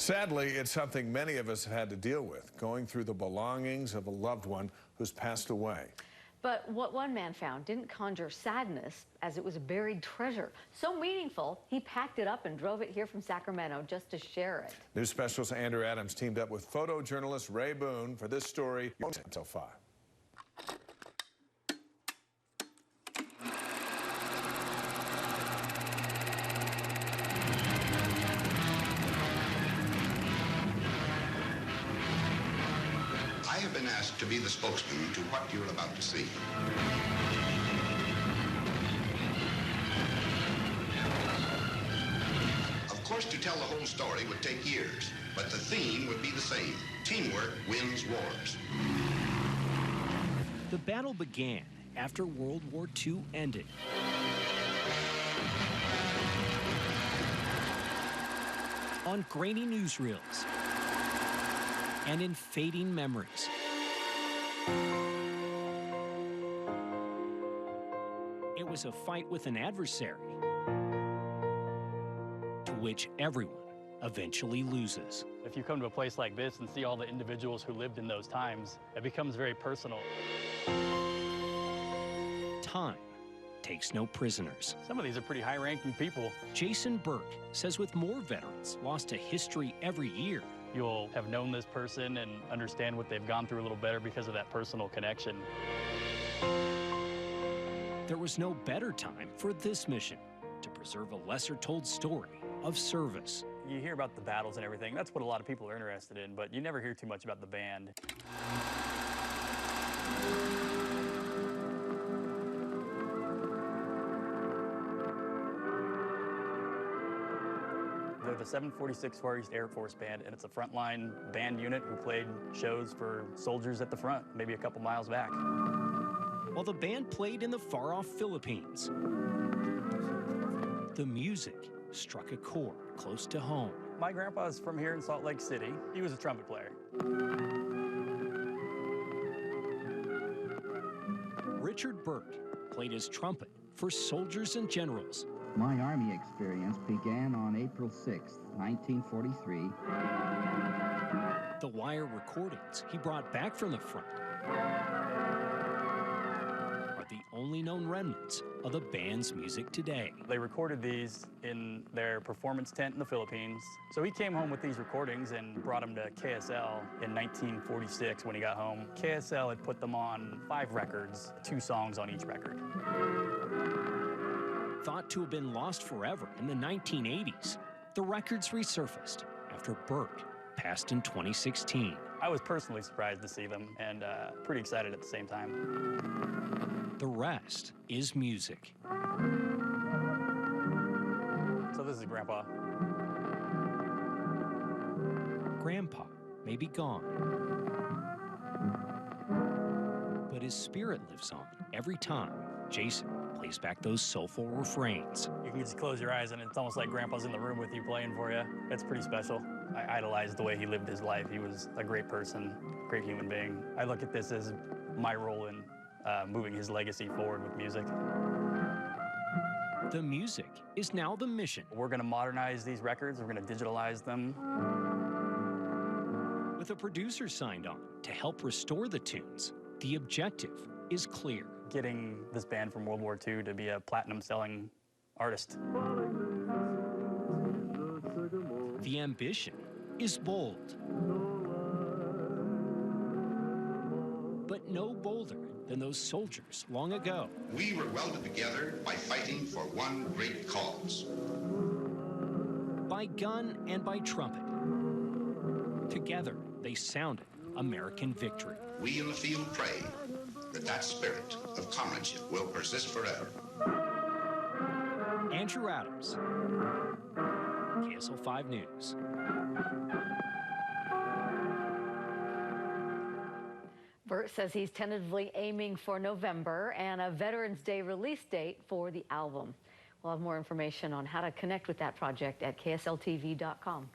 Sadly, it's something many of us have had to deal with, going through the belongings of a loved one who's passed away. But what one man found didn't conjure sadness, as it was a buried treasure. So meaningful, he packed it up and drove it here from Sacramento just to share it. News specialist Andrew Adams teamed up with photojournalist Ray Boone for this story until 5. I have been asked to be the spokesman to what you're about to see. Of course, to tell the whole story would take years, but the theme would be the same. Teamwork wins wars. The battle began after World War II ended. On grainy newsreels and in fading memories. It was a fight with an adversary to which everyone eventually loses. If you come to a place like this and see all the individuals who lived in those times, it becomes very personal. Time takes no prisoners. Some of these are pretty high-ranking people. Jason Burt says with more veterans lost to history every year, You'll have known this person and understand what they've gone through a little better because of that personal connection. there was no better time for this mission, to preserve a lesser-told story of service. You hear about the battles and everything. That's what a lot of people are interested in, but you never hear too much about the band. They're the 746 Far East Air Force Band, and it's a frontline band unit who played shows for soldiers at the front, maybe a couple miles back. While the band played in the far-off Philippines, the music struck a chord close to home. My grandpa's from here in Salt Lake City. He was a trumpet player. Richard Burt played his trumpet for soldiers and generals. My Army experience began on April 6, 1943. The wire recordings he brought back from the front are the only known remnants of the band's music today. They recorded these in their performance tent in the Philippines. So he came home with these recordings and brought them to KSL in 1946 when he got home. KSL had put them on 5 records, 2 songs on each record. Thought to have been lost forever in the 1980s, the records resurfaced after Burt passed in 2016. I was personally surprised to see them and pretty excited at the same time. The rest is music. So this is Grandpa. Grandpa may be gone, but his spirit lives on every time Jason plays back those soulful refrains. You can just close your eyes and it's almost like Grandpa's in the room with you playing for you. It's pretty special. I idolized the way he lived his life. He was a great person, great human being. I look at this as my role in moving his legacy forward with music. The music is now the mission. We're gonna modernize these records. We're gonna digitalize them. With a producer signed on to help restore the tunes, the objective is clear. Getting this band from World War II to be a platinum-selling artist. The ambition is bold, but no bolder than those soldiers long ago. We were welded together by fighting for one great cause. By gun and by trumpet. Together, they sounded American victory. We in the field pray that that spirit of comradeship will persist forever. Andrew Adams, KSL 5 News. Burt says he's tentatively aiming for November and a Veterans Day release date for the album. We'll have more information on how to connect with that project at ksltv.com.